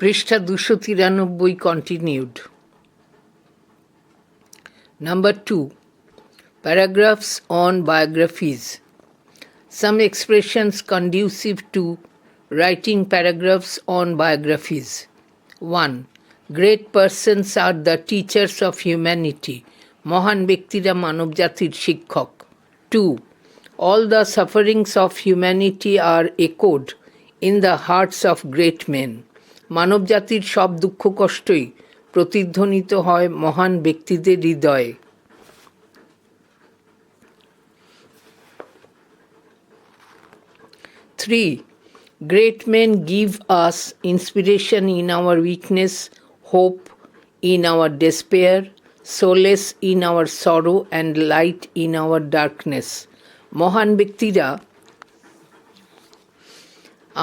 পৃষ্ঠা 293 continued. Number 2. Paragraphs on biographies. Some expressions conducive to writing paragraphs on biographies. 1. Great persons are the teachers of humanity. মহান ব্যক্তিরা মানবজাতির শিক্ষক. 2. All the sufferings of humanity are echoed in the hearts of great men. মানবজাতির সব দুঃখ কষ্টই প্রতিধ্বনিত হয় মহান ব্যক্তিদের হৃদয়ে. 3. Great men give us inspiration in our weakness, hope in our despair, solace in our sorrow, and light in our darkness. মহান ব্যক্তিরা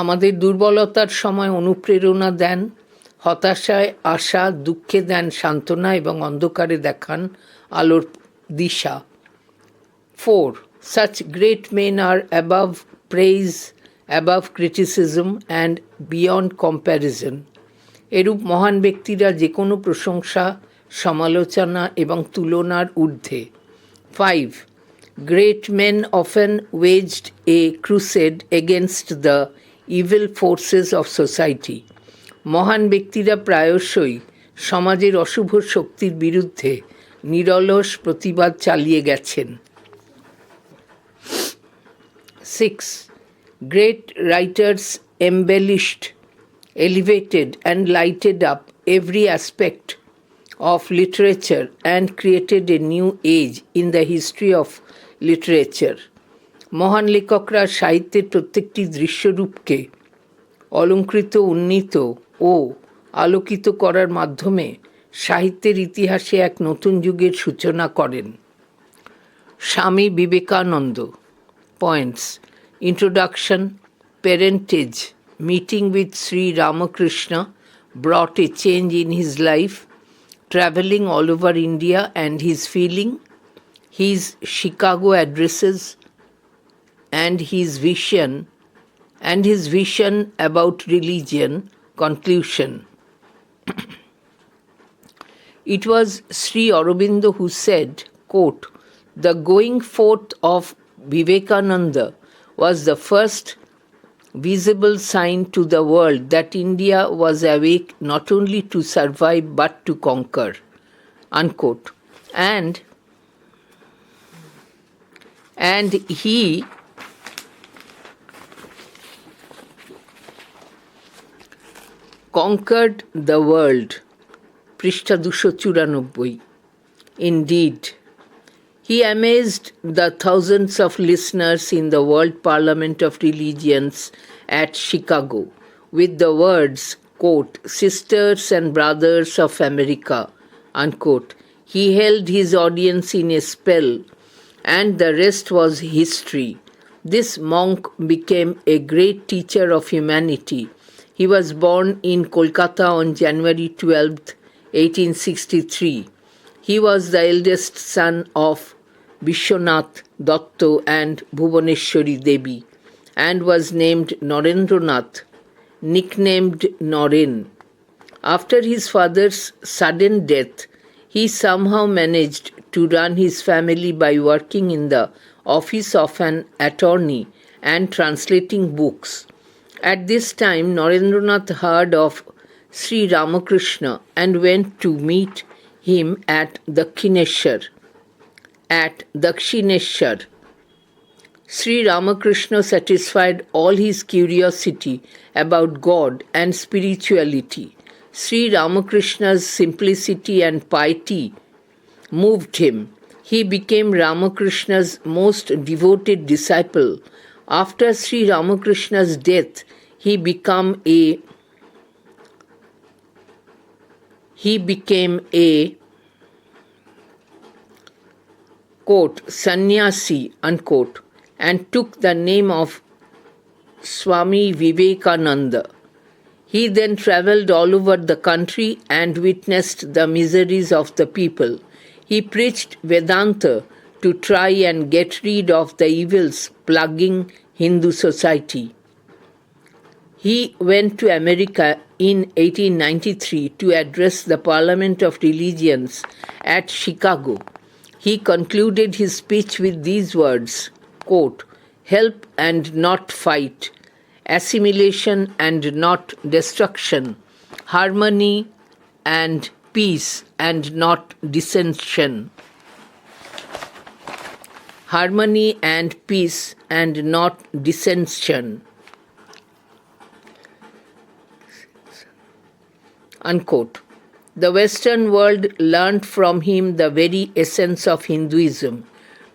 আমাদের দুর্বলতার সময় অনুপ্রেরণা দেন, হতাশায় আশা, দুঃখে দেন সান্ত্বনা এবং অন্ধকারে দেখান আলোর দিশা. 4. Such great men are above praise, above criticism and beyond comparison. এরূপ মহান ব্যক্তিরা যে কোনো প্রশংসা, সমালোচনা এবং তুলনার ঊর্ধ্বে. 5. Great men often waged a crusade against the evil forces of society. মহান ব্যক্তিরা প্রায়শই সমাজের অশুভ শক্তির বিরুদ্ধে নিরলস প্রতিবাদ চালিয়ে গেছেন. 6. Great writers embellished, elevated and lighted up every aspect of literature and created a new age in the history of literature. মহান লেখকরা সাহিত্যের প্রত্যেকটি দৃশ্যরূপকে অলঙ্কৃত, উন্নীত ও আলোকিত করার মাধ্যমে সাহিত্যের ইতিহাসে এক নতুন যুগের সূচনা করেন. Swami Vivekananda. Points. Introduction. Parentage. Meeting with Sri Ramakrishna brought a change in his life. Traveling all over India and his feeling. His Chicago addresses and his vision about religion. Conclusion. It was Sri Aurobindo who said, quote, "The going forth of Vivekananda was the first visible sign to the world that India was awake not only to survive but to conquer." Unquote. And he conquered the world. পৃষ্ঠা 294. Indeed, he amazed the thousands of listeners in the World Parliament of Religions at Chicago with the words, quote, "Sisters and brothers of America," unquote. He held his audience in a spell, and the rest was history. This monk became a great teacher of humanity. He was born in Kolkata on January 12, 1863. He was the eldest son of Vishwanath Datta and Bhuvaneshwari Devi, and was named Narendranath, nicknamed Naren. After his father's sudden death, he somehow managed to run his family by working in the office of an attorney and translating books. At this time, Narendranath heard of Sri Ramakrishna and went to meet him at Dakshineshwar. Sri Ramakrishna satisfied all his curiosity about God and spirituality. Sri Ramakrishna's simplicity and piety moved him. He became Ramakrishna's most devoted disciple. After Sri Ramakrishna's death, he became a quote, sannyasi, unquote, and took the name of Swami Vivekananda. He then travelled all over the country and witnessed the miseries of the people. He preached Vedanta to try and get rid of the evils plaguing Hindu society. He went to America in 1893 to address the Parliament of Religions at Chicago. He concluded his speech with these words, quote, "Help and not fight, assimilation and not destruction, harmony and peace and not dissension. Harmony and peace and not dissension." Unquote. The Western world learned from him the very essence of Hinduism.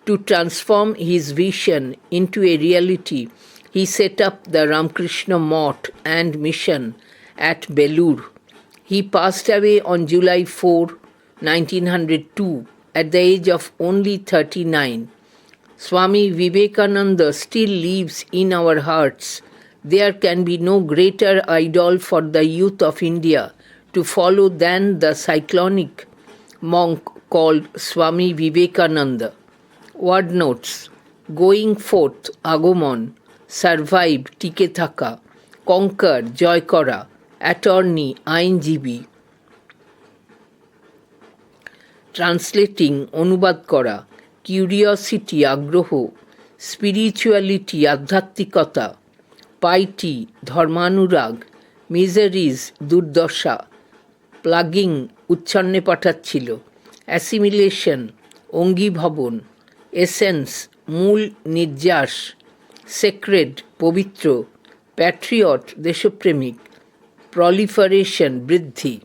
To transform his vision into a reality, he set up the Ramakrishna Mott and mission at Belur. He passed away on July 4, 1902, at the age of only 39. Swami Vivekananda still lives in our hearts. There can be no greater idol for the youth of India to follow than the cyclonic monk called Swami Vivekananda. Word notes: going forth, আগমন, survive, টিকে থাকা, conquer, জয় করা, attorney, আইনজীবী, translating, অনুবাদ করা, curiosity, আগ্রহ, spirituality, আধ্যাত্মিকতা, piety, ধর্মানুরাগ, miseries, দুর্দশা, প্লাগিং, উচ্ছন্নে পাঠাচ্ছিল, অ্যাসিমিলেশন, অঙ্গীভবন, এসেন্স, মূল নির্যাস, সেক্রেড, পবিত্র, প্যাট্রিয়ট, দেশপ্রেমিক, প্রলিফারেশন, বৃদ্ধি।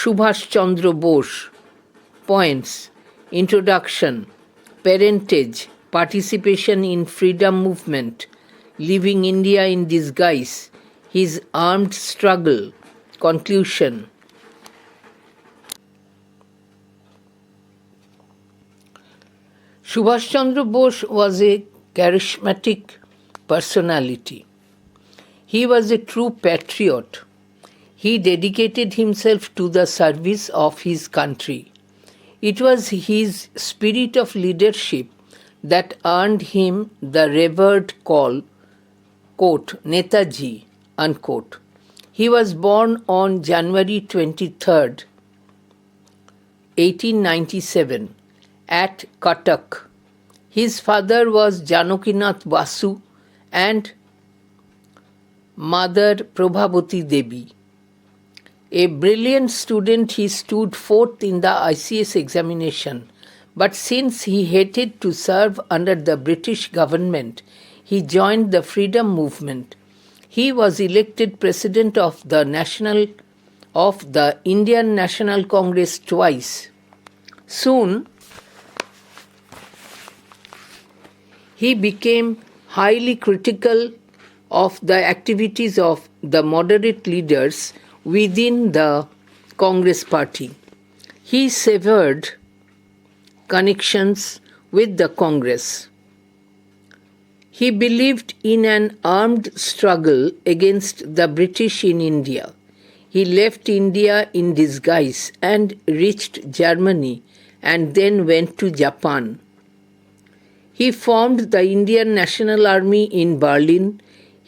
Subhash Chandra Bose, points, introduction, প্যারেন্টেজ, participation in freedom movement, leaving India in disguise, his armed struggle, conclusion. Subhash Chandra Bose was a charismatic personality. He was a true patriot. He dedicated himself to the service of his country. It was his spirit of leadership that earned him the revered call, quote, Netaji, unquote. He was born on January 23rd, 1897, at Cuttack. His father was Janakinath Basu and mother Prabhavati Devi. A brilliant student, he stood fourth in the ICS examination, but since he hated to serve under the British government, he joined the freedom movement. He was elected president of the Indian National Congress twice. Soon, he became highly critical of the activities of the moderate leaders within the Congress party. He severed connections with the Congress. He believed in an armed struggle against the British in India. He left India in disguise and reached Germany and then went to Japan. He formed the Indian National Army in Berlin.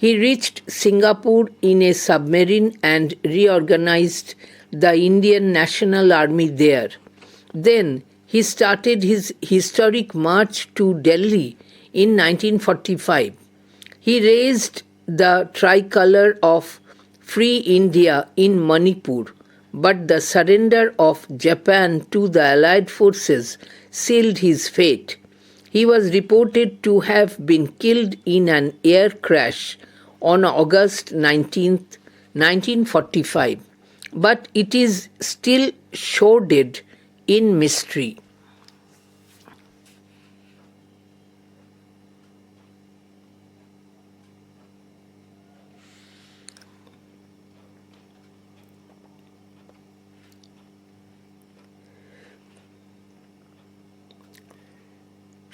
He reached Singapore in a submarine and reorganized the Indian National Army there. Then he started his historic march to Delhi in 1945. He raised the tricolour of Free India in Manipur, but the surrender of Japan to the Allied forces sealed his fate. He was reported to have been killed in an air crash on August 19th, 1945, but it is still shrouded in mystery.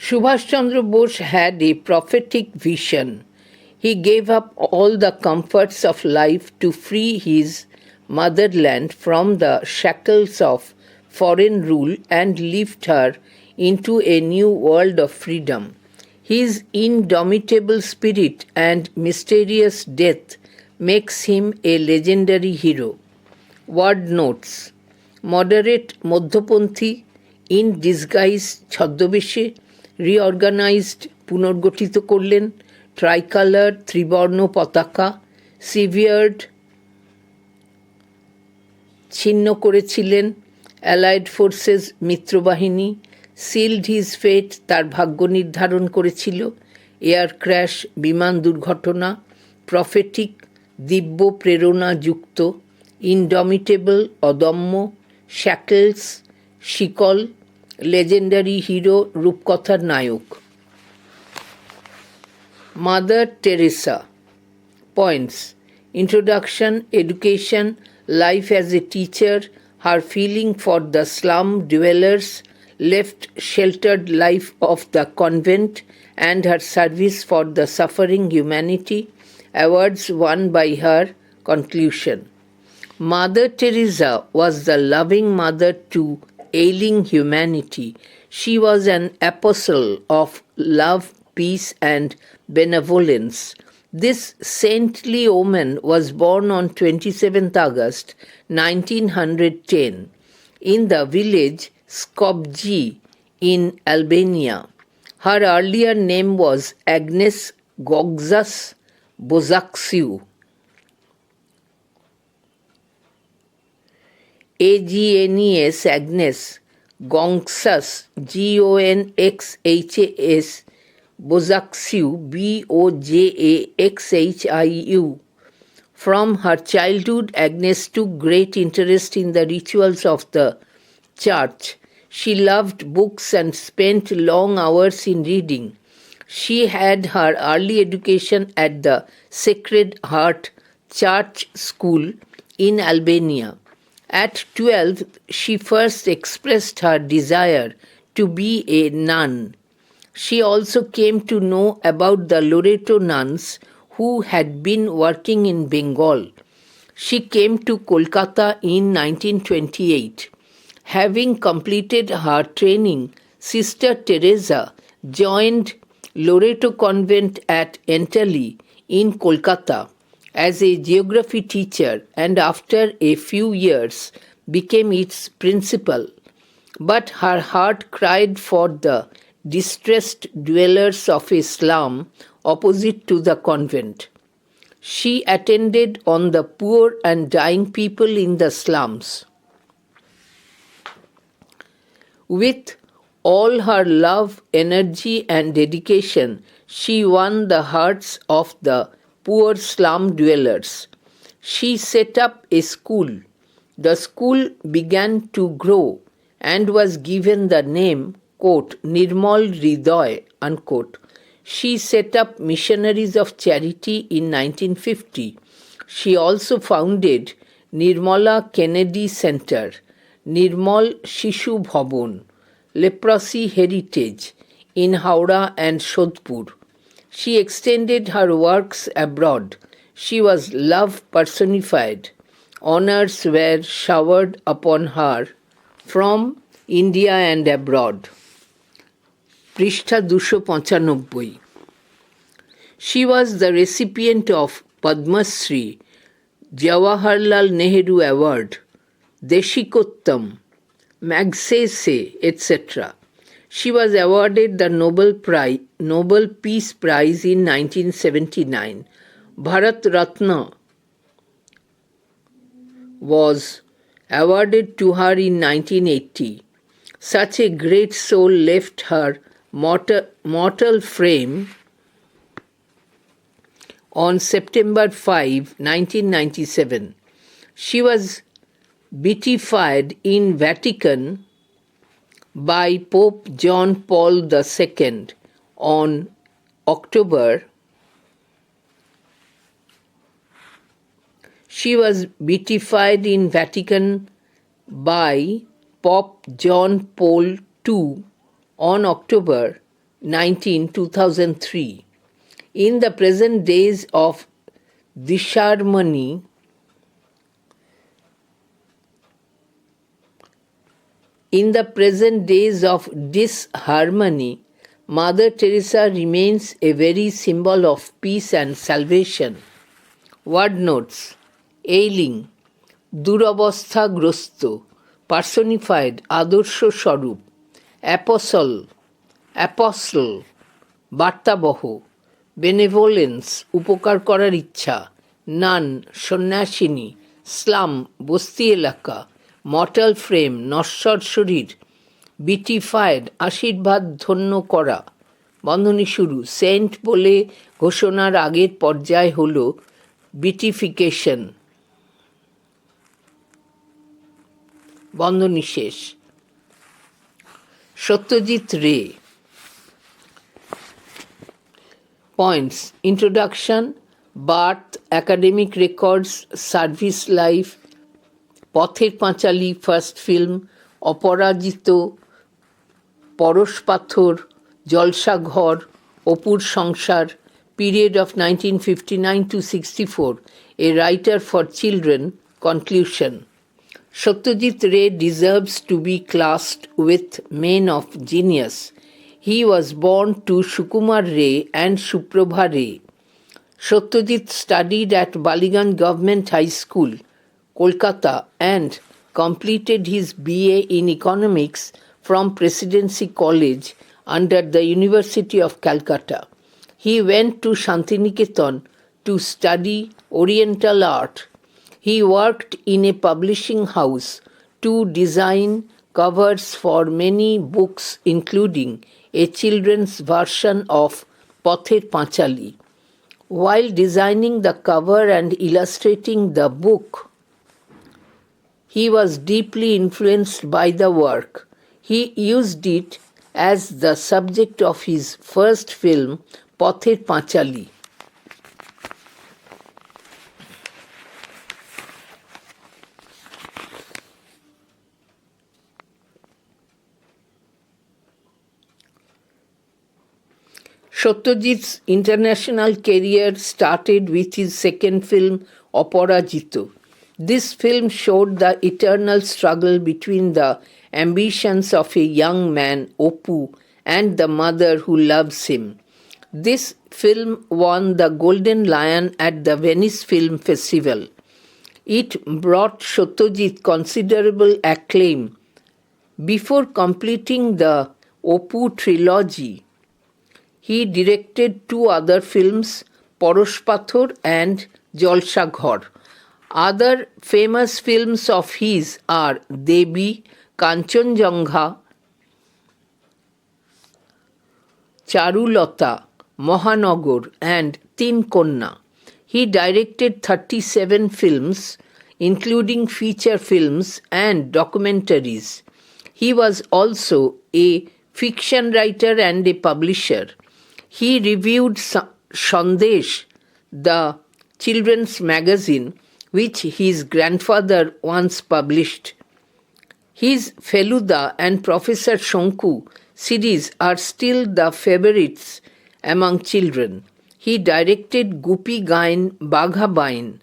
Subhash Chandra Bose had a prophetic vision. He gave up all the comforts of life to free his motherland from the shackles of foreign rule and lift her into a new world of freedom. His indomitable spirit and mysterious death makes him a legendary hero. Word notes: moderate মধ্যপন্থী, in disguise ছদ্মবেশে, reorganized পুনর্গঠিত করলেন, tricolor ত্রিবর্ণ পতাকা, severed ছিন্ন করেছিলেন, allied forces মিত্রবাহিনী, sealed his ফেট তার ভাগ্য নির্ধারণ করেছিল, air crash বিমান দুর্ঘটনা, প্রফেটিক দিব্য প্রেরণা যুক্ত, ইনডমিটেবল অদম্য, শ্যাকলস শিকল, লেজেন্ডারি হিরো রূপকথার নায়ক। Mother Teresa. Points: Introduction, Education, Life as a Teacher, her feeling for the slum dwellers, left sheltered life of the convent, and her service for the suffering humanity, awards won by her. Conclusion. Mother Teresa was the loving mother to ailing humanity. She was an apostle of love, peace, and benevolence. This saintly woman was born on 27th August 1910 in the village Skopje in Albania. Her earlier name was Agnes Gogzas Bozaksiu. Agnes Agnes Gonxas Gonxhas Bozaksiu Bojaxhiu. From her childhood, Agnes took great interest in the rituals of the church. She loved books and spent long hours in reading. She had her early education at the Sacred Heart Church School in Albania. At 12, she first expressed her desire to be a nun. She also came to know about the Loreto nuns who had been working in Bengal. She came to Kolkata in 1928. Having completed her training, Sister Teresa joined Loreto Convent at Entally in Kolkata as a geography teacher, and after a few years became its principal. But her heart cried for the distressed dwellers of a slum opposite to the convent. She attended on the poor and dying people in the slums. With all her love, energy, and dedication, she won the hearts of the poor slum dwellers. She set up a school. The school began to grow and was given the name, quote, Nirmal Hridoy, unquote. She set up missionaries of charity in 1950. She also founded Nirmala Kennedy Center, Nirmal Shishu Bhavan, Leprosy Heritage in Howrah and Shodhpur. She extended her works abroad. She was love personified. Honors were showered upon her from India and abroad. পৃষ্ঠা 295। She was the recipient of Padma Shri, Jawaharlal Nehru Award, Deshikottam, Magsaysay, etc. She was awarded the Nobel Peace Prize in 1979. Bharat Ratna was awarded to her in 1980. Such a great soul left her mortal frame on September 5, 1997. She was beatified in Vatican by Pope John Paul II on October. She was beatified in Vatican by Pope John Paul II on October 19, 2003. In the present days of disharmony, Mother Teresa remains a very symbol of peace and salvation Word notes: ailing, দুরবস্থাগ্রস্ত, personified, আদর্শ স্বরূপ, অ্যাপসল, বার্তাবহ, বেনেভোলেন্স, উপকার করার ইচ্ছা, নান, সন্ন্যাসিনী, slam, বস্তি এলাকা, mortal frame, নশ্বর শরীর, বিটিফাইড, আশীর্বাদ ধন্য করা, বন্ধনী শুরু, সেন্ট বলে ঘোষণার আগের পর্যায় হল বিটিফিকেশন, বন্ধনী শেষ। সত্যজিৎ রে। Points: introduction, birth, academic records, service life, Pather Panchali first film, অপরাজিত, পরশ পাথর, জলসাঘর, অপুর সংসার, period of 1959 to 64, a writer for children, conclusion. Satyajit Ray deserves to be classed with men of genius. He was born to Sukumar Ray and Suprabha Ray. Satyajit studied at Baliganj Government High School, Kolkata, and completed his BA in Economics from Presidency College under the University of Calcutta. He went to Shantiniketan to study Oriental art. He worked in a publishing house to design covers for many books, including a children's version of Pather Panchali. While designing the cover and illustrating the book, he was deeply influenced by the work. He used it as the subject of his first film, Pather Panchali. Satyajit's international career started with his second film, Aparajito. This film showed the eternal struggle between the ambitions of a young man, Opu, and the mother who loves him. This film won the Golden Lion at the Venice Film Festival. It brought Satyajit considerable acclaim. Before completing the Opu trilogy, he directed two other films, Porosh Pathor and Jalsaghar. Other famous films of his are Devi, Kanchanjunga, Charulata, Mahanagar, and Tin Konna. He directed 37 films, including feature films and documentaries. He was also a fiction writer and a publisher. He reviewed Sandesh, the children's magazine, which his grandfather once published. His Feluda and Professor Shonku series are still the favorites among children. He directed Gupi Gain Bagha Bain,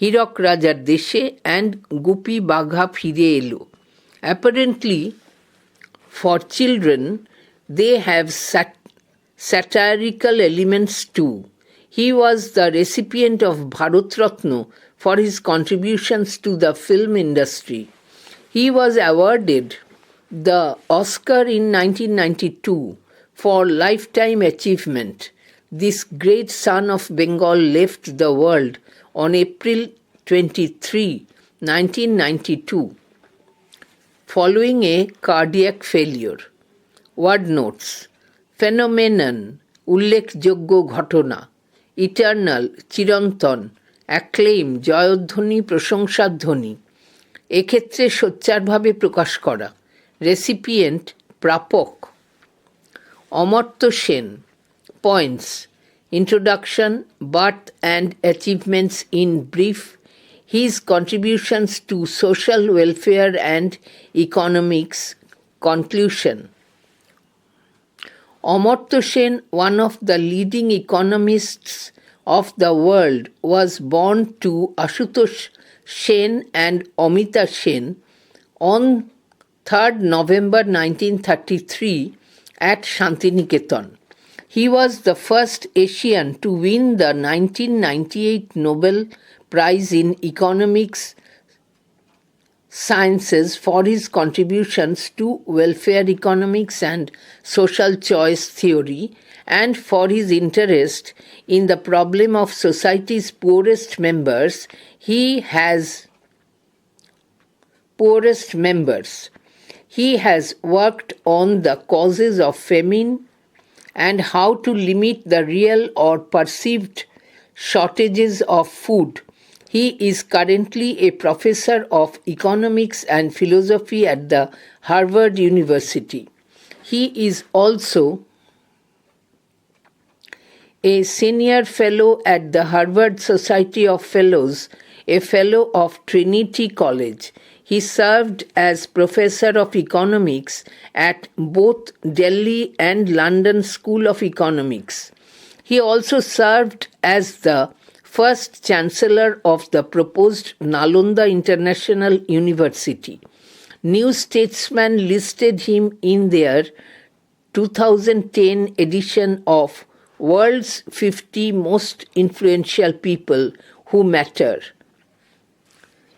Hirak Rajar Deshe, and Gupi Bagha Phire Elo. Apparently, for children, they have satirical elements too. He was the recipient of Bharat Ratna for his contributions to the film industry. He was awarded the Oscar in 1992 for lifetime achievement. This great son of Bengal left the world on April 23, 1992, following a cardiac failure. Word notes: phenomenon, উল্লেখযোগ্য ঘটনা, eternal, চিরন্তন, অ্যাক্লেইম, জয়ধ্বনি, প্রশংসাধ্বনি, এক্ষেত্রে সোচ্চারভাবে প্রকাশ করা, recipient, প্রাপক। Amartya Sen. Points: introduction, birth and achievements in brief, his contributions to social welfare and economics, conclusion. Amartya Sen, one of the leading economists of the world, was born to Ashutosh Sen and Amita Sen on 3rd November 1933 at Shantiniketan. He was the first Asian to win the 1998 Nobel Prize in Economics Sciences for his contributions to welfare economics and social choice theory, and for his interest in the problem of society's poorest members. He has worked on the causes of famine and how to limit the real or perceived shortages of food. He is currently a professor of economics and philosophy at the Harvard University. He is also a senior fellow at the Harvard Society of Fellows, a fellow of Trinity College. He served as professor of economics at both Delhi and London School of Economics. He also served as the first chancellor of the proposed Nalanda International University. New Statesman listed him in their 2010 edition of World's 50 Most Influential People Who Matter.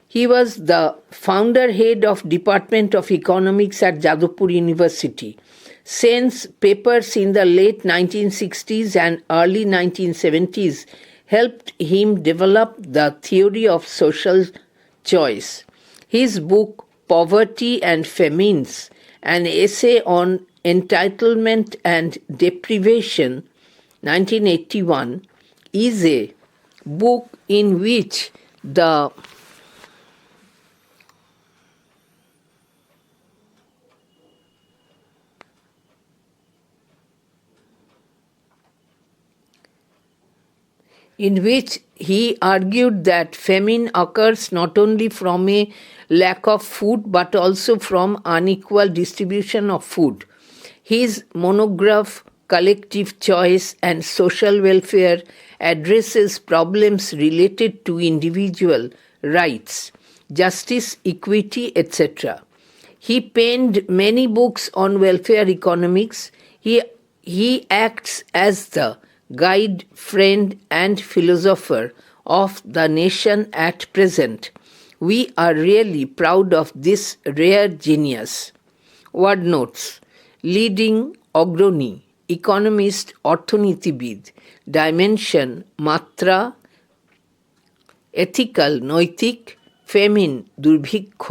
He was the founder head of Department of Economics at Jadavpur University. Sen's papers in the late 1960s and early 1970s helped him develop the theory of social choice. His book, Poverty and Famines, an essay on entitlement and deprivation, 1981, is a book in which he argued that famine occurs not only from a lack of food but also from unequal distribution of food. His monograph, Collective Choice and Social Welfare, addresses problems related to individual rights, justice, equity, etc. He penned many books on welfare economics. He acts as the guide, friend, and philosopher of the nation at present. We are really proud of this rare genius. Word notes: leading অগ্রণী, economist, অর্থনীতিবিদ, dimension, মাত্রা, ethical, নৈতিক, famine, দুর্ভিক্ষ,